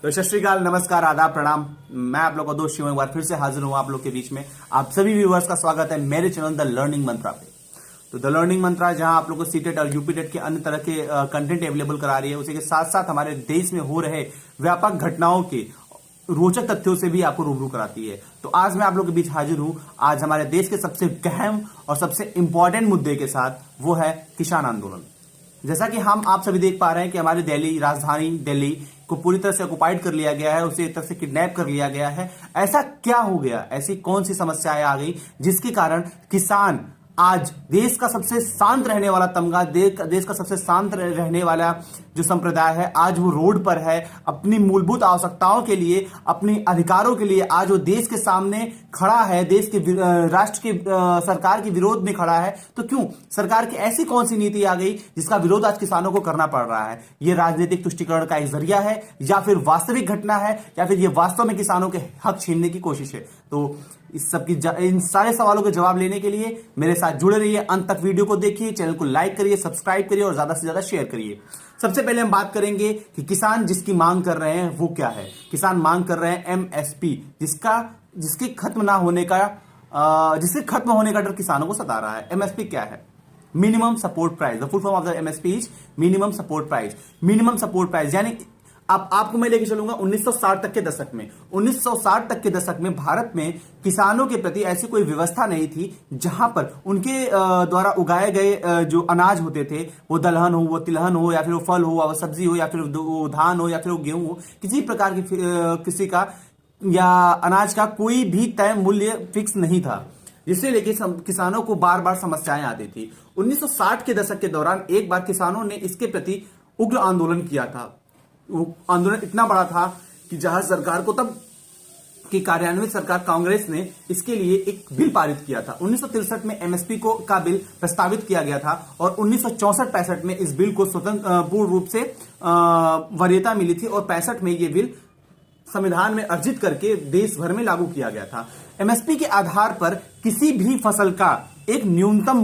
तो सत श्री अकाल, नमस्कार, आदाब, प्रणाम। मैं आप लोग का दोस्त शिव एक बार फिर से हाजिर हूं आप लोग के बीच में। आप सभी व्यूअर्स का स्वागत है मेरे चैनल द लर्निंग मंत्रा पे। तो द लर्निंग मंत्रा जहां आप लोग को सीटेट और यूपीटेट के अन्य तरह के कंटेंट अवेलेबल करा रही है, उसी के साथ साथ हमारे देश में हो रहे व्यापक घटनाओं के रोचक तथ्यों से भी आपको रूबरू कराती है। तो आज मैं आप लोग के बीच हाजिर हूं, आज हमारे देश के सबसे गहन और सबसे इंपॉर्टेंट मुद्दे के साथ, वो है किसान आंदोलन। जैसा कि हम आप सभी देख पा रहे हैं कि हमारी दिल्ली, राजधानी दिल्ली को पूरी तरह से ऑक्युपाइड कर लिया गया है, उसे एक तरह से किडनैप कर लिया गया है। ऐसा क्या हो गया, ऐसी कौन सी समस्याएं आ गई जिसके कारण किसान आज देश का सबसे शांत रहने वाला तमगा, देश का सबसे शांत रहने वाला जो संप्रदाय है, आज वो रोड पर है। अपनी मूलभूत आवश्यकताओं के लिए, अपने अधिकारों के लिए आज वो देश के सामने खड़ा है, देश के राष्ट्र के सरकार के विरोध में खड़ा है। तो क्यों सरकार की ऐसी कौन सी नीति आ गई जिसका विरोध आज किसानों को करना पड़ रहा है? ये राजनीतिक तुष्टिकरण का एक जरिया है, या फिर वास्तविक घटना है, या फिर ये वास्तव में किसानों के हक छीनने की कोशिश है? तो इस सब की इन सारे सवालों के जवाब लेने के लिए मेरे साथ जुड़े रहिए, अंत तक वीडियो को देखिए, चैनल को लाइक करिए, सब्सक्राइब करिए और ज्यादा से ज्यादा शेयर करिए। सबसे पहले हम बात करेंगे कि किसान जिसकी मांग कर रहे हैं वो क्या है। किसान मांग कर रहे हैं एमएसपी, जिसके खत्म होने का डर किसानों को सता रहा है। एमएसपी क्या है? Minimum support price. The full form of the MSP is minimum support price. Minimum support price यानी अब आपको मैं लेके चलूंगा 1960 तक के दशक में। 1960 तक के दशक में भारत में किसानों के प्रति ऐसी कोई व्यवस्था नहीं थी जहां पर उनके द्वारा उगाए गए जो अनाज होते थे, वो दलहन हो, वो तिलहन हो, या फिर वो फल हो, वो सब्जी हो, या फिर वो धान हो, या फिर वो गेहूं हो, किसी प्रकार की किसी का या अनाज का कोई भी तय मूल्य फिक्स नहीं था, जिससे लेके किसानों को बार बार समस्याएं आती थी। 1960 के दशक के दौरान एक बार किसानों ने इसके प्रति उग्र आंदोलन किया था। वो आंदोलन इतना बड़ा था कि जहां सरकार को तब की कार्यान्वित सरकार कांग्रेस ने इसके लिए एक बिल पारित किया था। 1963 में एमएसपी का बिल प्रस्तावित किया गया था और 1964-65 में इस बिल को स्वतंत्र पूर्ण रूप से वरीयता मिली थी और 65 में ये बिल संविधान में अर्जित करके देश भर में लागू किया गया था। एमएसपी के आधार पर किसी भी फसल का एक न्यूनतम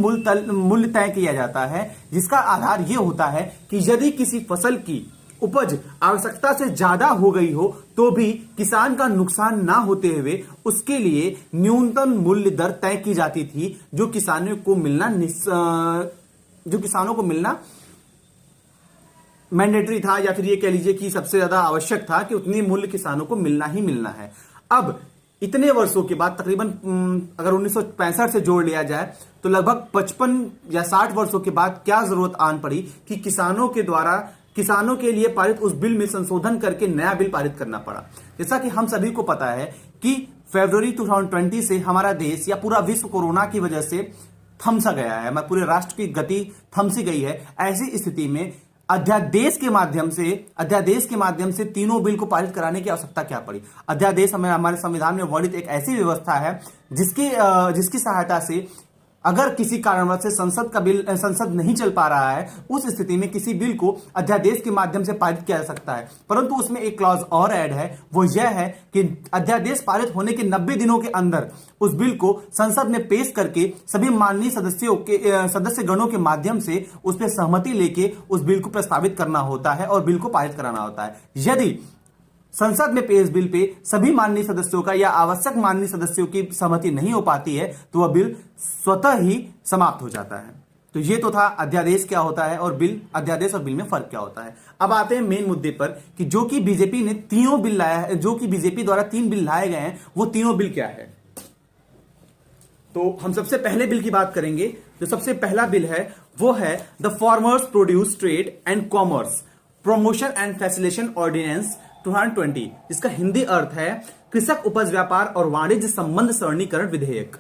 मूल्य तय किया जाता है, जिसका आधार यह होता है कि यदि किसी फसल की उपज आवश्यकता से ज्यादा हो गई हो तो भी किसान का नुकसान ना होते हुए उसके लिए न्यूनतम मूल्य दर तय की जाती थी, जो किसानों को मिलना मैंडेटरी था, या फिर ये कह लीजिए कि सबसे ज्यादा आवश्यक था कि उतनी मूल्य किसानों को मिलना ही मिलना है। अब इतने वर्षों के बाद, तकरीबन अगर 1965 से जोड़ लिया जाए तो लगभग 55 या 60 वर्षों के बाद क्या जरूरत आन पड़ी कि किसानों के लिए पारित उस बिल में संशोधन करके नया बिल पारित करना पड़ा। जैसा कि हम सभी को पता है कि फरवरी 2020 से हमारा देश या पूरा विश्व कोरोना की वजह से थम सा गया है, हमारे पूरे राष्ट्र की गति थम सी गई है। ऐसी स्थिति में अध्यादेश के माध्यम से तीनों बिल को पारित कराने की आवश्यकता क्या पड़ी? अध्यादेश हमारे संविधान में वर्णित एक ऐसी व्यवस्था है जिसकी सहायता से अगर किसी कारणवश से संसद नहीं चल पा रहा है, उस स्थिति में किसी बिल को अध्यादेश के माध्यम से पारित किया जा सकता है। परंतु उसमें एक क्लॉज और ऐड है, वो यह है कि अध्यादेश पारित होने के 90 दिनों के अंदर उस बिल को संसद में पेश करके सभी माननीय सदस्य गणों के माध्यम से उस पर सहमति लेके उस बिल को प्रस्तावित करना होता है और बिल को पारित कराना होता है। यदि संसद में पेश बिल पे सभी माननीय सदस्यों का या आवश्यक माननीय सदस्यों की सहमति नहीं हो पाती है तो वह बिल स्वतः ही समाप्त हो जाता है। तो ये तो था अध्यादेश क्या होता है और अध्यादेश और बिल में फर्क क्या होता है। अब आते हैं मेन मुद्दे पर कि जो कि बीजेपी ने तीनों बिल लाया है, जो कि बीजेपी द्वारा 3 बिल लाए गए हैं, वो तीनों बिल क्या है? तो हम सबसे पहले बिल की बात करेंगे। जो सबसे पहला बिल है वो है the farmers produce trade and commerce promotion and facilitation ordinance 2020, जिसका हिंदी अर्थ है कृषक उपज व्यापार और वाणिज्य संबंध सरलीकरण विधेयक।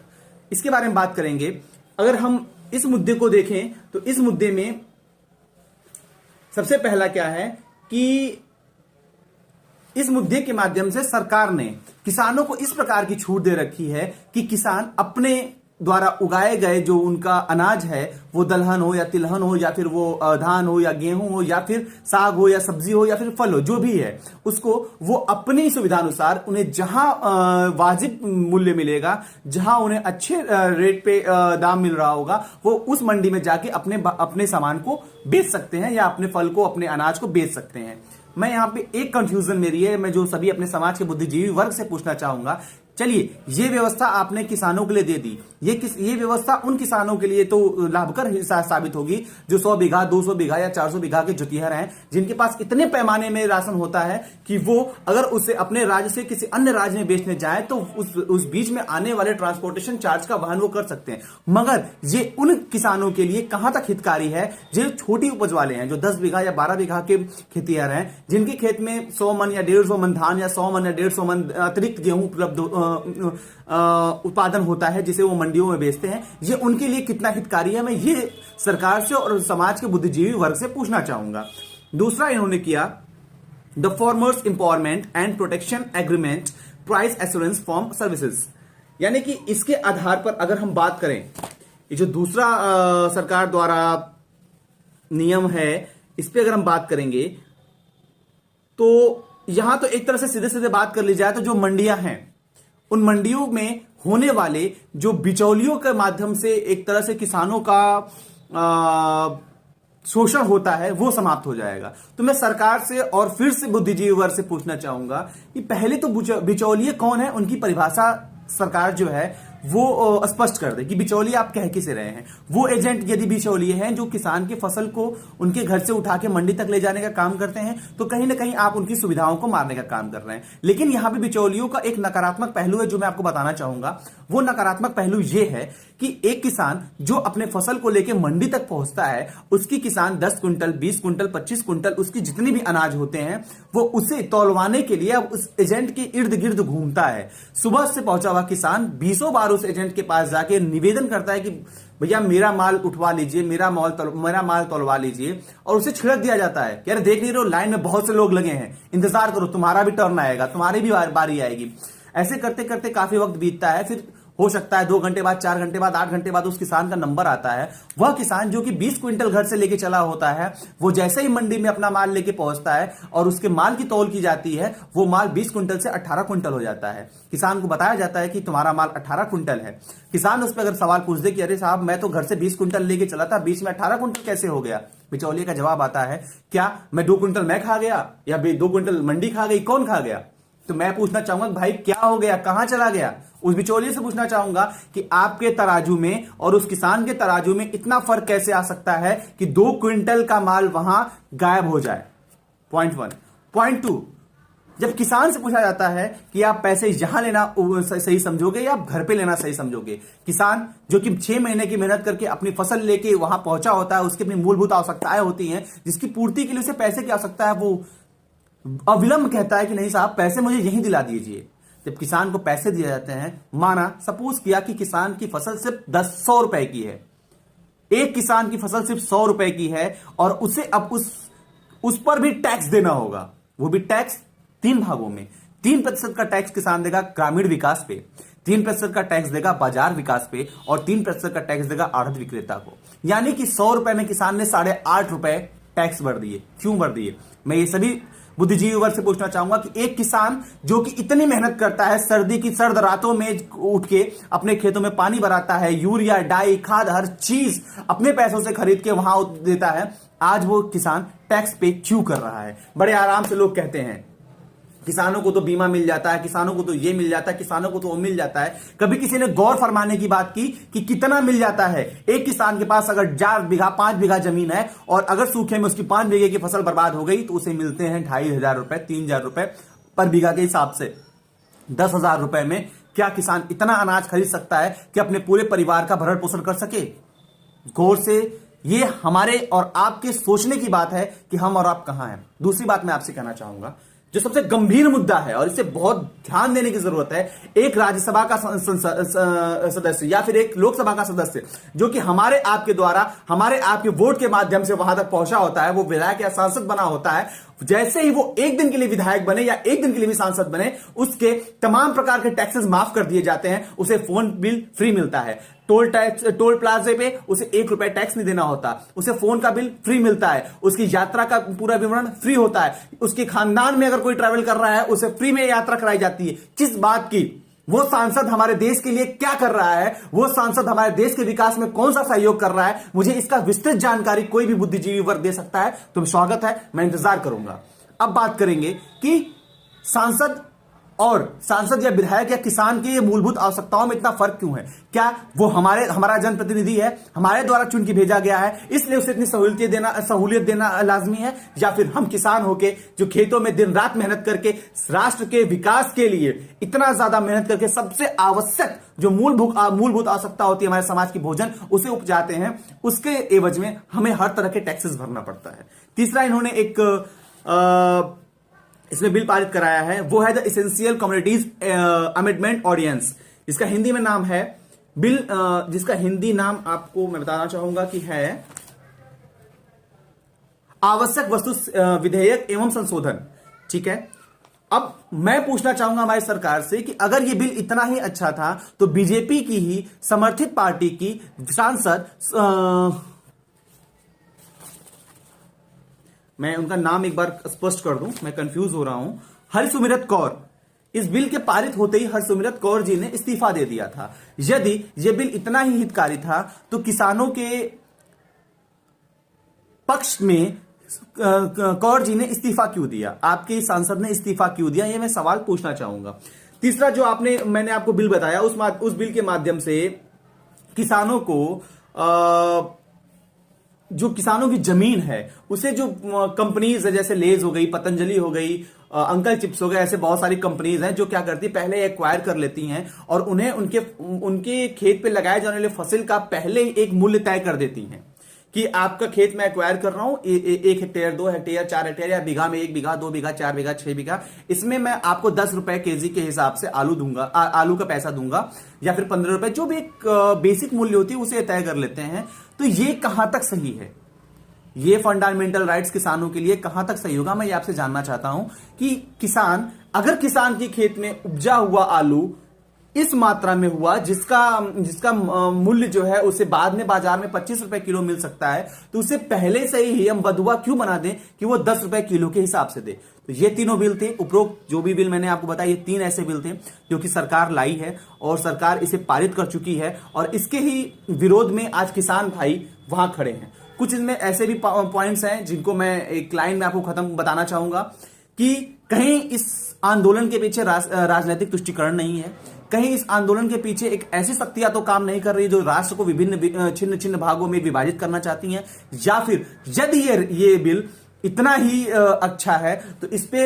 इसके बारे में बात करेंगे। अगर हम इस मुद्दे को देखें तो इस मुद्दे में सबसे पहला क्या है कि इस मुद्दे के माध्यम से सरकार ने किसानों को इस प्रकार की छूट दे रखी है कि किसान अपने द्वारा उगाए गए जो उनका अनाज है, वो दलहन हो या तिलहन हो, या फिर वो धान हो या गेहूं हो, या फिर साग हो या सब्जी हो, या फिर फल हो, जो भी है, उसको वो अपनी सुविधानुसार उन्हें जहां वाजिब मूल्य मिलेगा, जहां उन्हें अच्छे रेट पे दाम मिल रहा होगा, वो उस मंडी में जाके अपने सामान को बेच सकते हैं या अपने फल को, अपने अनाज को बेच सकते हैं। मैं यहां पे एक कंफ्यूजन मेरी है, मैं जो सभी अपने समाज के बुद्धिजीवी वर्ग से पूछना चाहूंगा, चलिए ये व्यवस्था आपने किसानों के लिए दे दी, ये व्यवस्था उन किसानों के लिए तो लाभकर साबित होगी जो 100 बीघा 200 बीघा या 400 बीघा के जुतिहर हैं, जिनके पास इतने पैमाने में राशन होता है कि वो अगर उसे अपने राज्य से किसी अन्य राज्य में बेचने जाए तो उस बीच में आने वाले ट्रांसपोर्टेशन चार्ज का वहन वो कर सकते हैं। मगर ये उन किसानों के लिए कहां तक हितकारी है जो छोटी उपज वाले हैं, जो 10 बीघा या 12 बीघा के खेतिहर हैं, जिनके खेत में 100 मन या 150 मन धान या 100 मन या 150 मन अतिरिक्त गेहूं उपलब्ध उत्पादन होता है जिसे वो मंडियों में बेचते हैं। ये उनके लिए कितना हितकारी है, मैं ये सरकार से और समाज के बुद्धिजीवी वर्ग से पूछना चाहूंगा। दूसरा इन्होंने किया the farmers empowerment and protection agreement price assurance form services, यानी कि इसके आधार पर अगर हम बात करें, ये जो दूसरा सरकार द्वारा नियम है इस पे अगर हम बात करेंगे तो यहां तो एक तरह से सीधे सीधे बात कर ली जाए तो जो मंडियां हैं उन मंडियों में होने वाले जो बिचौलियों के माध्यम से एक तरह से किसानों का शोषण होता है वो समाप्त हो जाएगा। तो मैं सरकार से और फिर से बुद्धिजीवी वर्ग से पूछना चाहूंगा कि पहले तो बिचौलिए कौन है, उनकी परिभाषा सरकार जो है वो स्पष्ट कर दे कि बिचौलिए आप कह किसे रहे हैं। वो एजेंट यदि बिचौलिए हैं जो किसान की फसल को उनके घर से उठा के मंडी तक ले जाने का काम करते हैं तो कहीं ना कहीं आप उनकी सुविधाओं को मारने का काम कर रहे हैं। लेकिन यहां पे बिचौलियों का एक नकारात्मक पहलू है जो मैं आपको बताना चाहूंगा। वो नकारात्मक पहलू ये है कि एक किसान जो अपने फसल को लेकर मंडी तक पहुंचता है, उसकी किसान 10 क्विंटल 20 क्विंटल 25 क्विंटल उसकी जितनी भी अनाज होते हैं वो उसे तौलवाने के लिए अब उस एजेंट के इर्द गिर्द घूमता है। सुबह से पहुंचा हुआ किसान 20 बार उस एजेंट के पास जाके निवेदन करता है कि भैया मेरा माल उठवा लीजिए, मेरा माल तौलवा लीजिए, और उसे छिड़क दिया जाता है कि अरे देख नहीं रहे हो लाइन में बहुत से लोग लगे हैं, इंतजार करो तुम्हारा भी टर्न आएगा, तुम्हारी भी बारी आएगी। ऐसे करते करते काफी वक्त बीतता है, फिर हो सकता है 2 घंटे बाद 4 घंटे बाद 8 घंटे बाद उस किसान का नंबर आता है। वह किसान जो कि 20 क्विंटल घर से लेके चला होता है वो जैसे ही मंडी में अपना माल लेके पहुंचता है और उसके माल की तौल की जाती है, वो माल 20 क्विंटल से 18 क्विंटल हो जाता है। किसान को बताया जाता है कि तुम्हारा माल 18 क्विंटल है। किसान उस पर अगर सवाल पूछ दे कि अरे साहब मैं तो घर से 20 क्विंटल लेके चला था, बीच में 18 क्विंटल कैसे हो गया, बिचौलिए का जवाब आता है क्या मैं 2 क्विंटल मैं खा गया या 2 क्विंटल मंडी खा गई, कौन खा गया? तो मैं पूछना चाहूंगा भाई क्या हो गया, कहां चला गया? उस बिचौलिए से पूछना चाहूंगा कि आपके तराजू में और उस किसान के तराजू में इतना फर्क कैसे आ सकता है कि 2 क्विंटल का माल वहां गायब हो जाए। पॉइंट 1। पॉइंट 2, जब किसान से पूछा जाता है कि आप पैसे यहां लेना सही समझोगे या आप घर पे लेना सही समझोगे, किसान जो कि 6 महीने की मेहनत करके अपनी फसल लेके वहां पहुंचा होता है, उसकी अपनी मूलभूत आवश्यकताएं होती हैं जिसकी पूर्ति के लिए उसे पैसे की आवश्यकता है, वो अविलंब कहता है कि नहीं साहब पैसे मुझे यहीं दिला दीजिए। जब किसान को पैसे दिए जाते हैं, माना सपोज किया कि किसान की फसल सिर्फ 100 रुपए की है, एक किसान की फसल सिर्फ 100 रुपए की है और उसे अब उस पर भी टैक्स देना होगा। वो भी टैक्स 3 भागों में। 3% का टैक्स किसान देगा ग्रामीण विकास पे, 3% का टैक्स देगा बाजार विकास पे और 3% का टैक्स देगा आढ़त विक्रेता को। यानी कि 100 रुपए में किसान ने 8.5 रुपए टैक्स भर दिए। क्यों भर दिए? मैं ये सभी बुद्धिजीवी वर्ग से पूछना चाहूंगा कि एक किसान जो कि इतनी मेहनत करता है, सर्दी की सर्द रातों में उठ के अपने खेतों में पानी भराता है, यूरिया डाई खाद हर चीज अपने पैसों से खरीद के वहां देता है, आज वो किसान टैक्स पे क्यों कर रहा है? बड़े आराम से लोग कहते हैं किसानों को तो बीमा मिल जाता है, किसानों को तो ये मिल जाता है, किसानों को तो वो मिल जाता है। कभी किसी ने गौर फरमाने की बात की कि कितना मिल जाता है? एक किसान के पास अगर 4 बीघा 5 बीघा जमीन है और अगर सूखे में उसकी 5 बीघे की फसल बर्बाद हो गई तो उसे मिलते हैं 2,500 रुपए 3,000 रुपए पर बीघा के हिसाब से। 10,000 रुपए में क्या किसान इतना अनाज खरीद सकता है कि अपने पूरे परिवार का भरण पोषण कर सके? गौर से ये हमारे और आपके सोचने की बात है कि हम और आप कहां हैं। दूसरी बात मैं आपसे कहना चाहूंगा जो सबसे गंभीर मुद्दा है और इसे बहुत ध्यान देने की जरूरत है, एक राज्यसभा का सदस्य या फिर एक लोकसभा का सदस्य जो कि हमारे आपके द्वारा हमारे आपके वोट के माध्यम से वहां तक पहुंचा होता है, वो विधायक या सांसद बना होता है, जैसे ही वो एक दिन के लिए विधायक बने या एक दिन के लिए भी सांसद बने, उसके तमाम प्रकार के टैक्सेस माफ कर दिए जाते हैं। उसे फोन बिल फ्री मिलता है, टोल प्लाजे पे उसे 1 रुपए टैक्स नहीं देना होता, उसे फोन का बिल फ्री मिलता है, उसकी यात्रा का पूरा विवरण फ्री होता है, उसके खानदान में अगर कोई ट्रैवल कर रहा है उसे फ्री में यात्रा कराई जाती है। किस बात की? वो सांसद हमारे देश के लिए क्या कर रहा है, वो सांसद हमारे देश के विकास में कौन सा सहयोग कर रहा है, मुझे इसका विस्तृत जानकारी कोई भी बुद्धिजीवी वर्ग दे सकता है तो स्वागत है, मैं इंतजार करूंगा। अब बात करेंगे कि सांसद या विधायक या किसान की ये मूलभूत आवश्यकताओं में इतना फर्क क्यों है। क्या वो हमारा जनप्रतिनिधि है, हमारे द्वारा चुन के भेजा गया है, इसलिए उसे इतनी सहूलियत देना लाजमी है, या फिर हम किसान होके जो खेतों में दिन रात मेहनत करके राष्ट्र के विकास के लिए इतना ज्यादा मेहनत करके सबसे आवश्यक जो मूलभूत आवश्यकता होती है हमारे समाज की, भोजन, उसे उपजाते हैं, उसके एवज में हमें हर तरह के टैक्सेस भरना पड़ता है। तीसरा, इन्होंने एक इसमें बिल पारित कराया है, वो है the essential communities amendment ordinance. इसका हिंदी में नाम है बिल, जिसका हिंदी नाम आपको मैं बताना चाहूंगा कि है आवश्यक वस्तु विधेयक एवं संशोधन। ठीक है, अब मैं पूछना चाहूंगा हमारी सरकार से कि अगर ये बिल इतना ही अच्छा था तो बीजेपी की ही समर्थित पार्टी की सांसद, मैं उनका नाम एक बार स्पष्ट कर दूं, मैं कंफ्यूज हो रहा हूं, हरसिमरत कौर, इस बिल के पारित होते ही हरसिमरत कौर जी ने इस्तीफा दे दिया था। यदि यह बिल इतना ही हितकारी था तो किसानों के पक्ष में कौर जी ने इस्तीफा क्यों दिया, आपके सांसद ने इस्तीफा क्यों दिया, यह मैं सवाल पूछना चाहूंगा। तीसरा, जो मैंने आपको बिल बताया, उस बिल के माध्यम से किसानों को जो किसानों की जमीन है उसे जो कंपनीज है, जैसे लेज हो गई, पतंजलि हो गई, अंकल चिप्स हो गए, ऐसे बहुत सारी कंपनीज हैं जो क्या करती है, पहले एक्वायर कर लेती हैं और उन्हें उनके खेत पे लगाए जाने वाले फसल का पहले एक मूल्य तय कर देती हैं कि आपका खेत मैं एक्वायर कर रहा हूं 1 हेक्टेयर, 2 हेक्टेयर, 4 हेक्टेयर, या बीघा में 1 बीघा, 2 बीघा, 4 बीघा, 6 बीघा, इसमें मैं आपको 10 रुपए केजी के हिसाब से आलू दूंगा, आलू का पैसा दूंगा, या फिर 15 रुपए, जो भी एक बेसिक मूल्य होती है उसे तय कर लेते हैं। तो ये कहां तक सही है, ये फंडामेंटल राइट्स किसानों के लिए कहां तक सही होगा, मैं ये आपसे जानना चाहता हूं कि अगर किसान के खेत में उपजा हुआ आलू इस मात्रा में हुआ जिसका मूल्य जो है उसे बाद में बाजार में 25 रुपए किलो मिल सकता है, तो उसे पहले से ही हम बदुआ क्यों बना दें कि वो 10 रुपए किलो के हिसाब से दे। तो ये तीनों बिल थे, उपरोक्त जो भी बिल मैंने आपको बताया, ये 3 ऐसे बिल थे जो कि सरकार लाई है और सरकार इसे पारित कर चुकी है, और इसके ही विरोध में आज किसान भाई वहां खड़े हैं। कुछ इनमें ऐसे भी पॉइंट्स हैं जिनको मैं एक लाइन में आपको खत्म बताना चाहूंगा कि कहीं इस आंदोलन के पीछे राजनीतिक तुष्टीकरण नहीं है, कहीं इस आंदोलन के पीछे एक ऐसी शक्तियां तो काम नहीं कर रही जो राष्ट्र को विभिन्न छिन्न छिन्न भागों में विभाजित करना चाहती हैं, या फिर यदि ये बिल इतना ही अच्छा है तो इस पे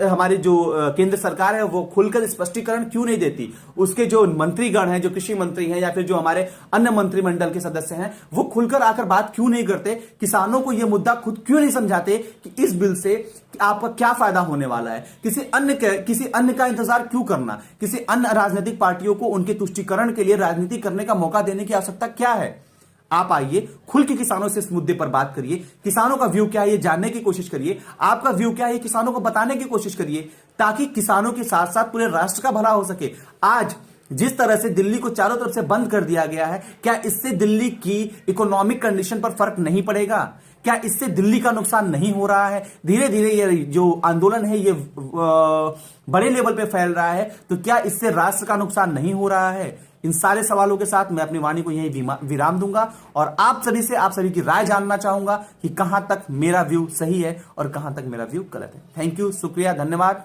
हमारी जो केंद्र सरकार है वो खुलकर स्पष्टीकरण क्यों नहीं देती, उसके जो मंत्रीगण हैं, जो कृषि मंत्री हैं, या फिर जो हमारे अन्य मंत्रिमंडल के सदस्य हैं, वो खुलकर आकर बात क्यों नहीं करते, किसानों को यह मुद्दा खुद क्यों नहीं समझाते कि इस बिल से आपका क्या फायदा होने वाला है, किसी अन्य का इंतजार क्यों करना, किसी अन्य राजनीतिक पार्टियों को उनके तुष्टीकरण के लिए राजनीति करने का मौका देने की आवश्यकता क्या है। आप आइए, खुल के किसानों से इस मुद्दे पर बात करिए, किसानों का व्यू क्या है ये जानने की कोशिश करिए, आपका व्यू क्या है ये किसानों को बताने की कोशिश करिए, ताकि किसानों के साथ साथ पूरे राष्ट्र का भला हो सके। आज जिस तरह से दिल्ली को चारों तरफ से बंद कर दिया गया है, क्या इससे दिल्ली की इकोनॉमिक कंडीशन पर फर्क नहीं पड़ेगा, क्या इससे दिल्ली का नुकसान नहीं हो रहा है। धीरे धीरे ये जो आंदोलन है ये बड़े लेवल पे फैल रहा है, तो क्या इससे राष्ट्र का नुकसान नहीं हो रहा है। इन सारे सवालों के साथ मैं अपनी वाणी को यहीं विराम दूंगा और आप सभी की राय जानना चाहूंगा कि कहां तक मेरा व्यू सही है और कहां तक मेरा व्यू गलत है। थैंक यू, शुक्रिया, धन्यवाद।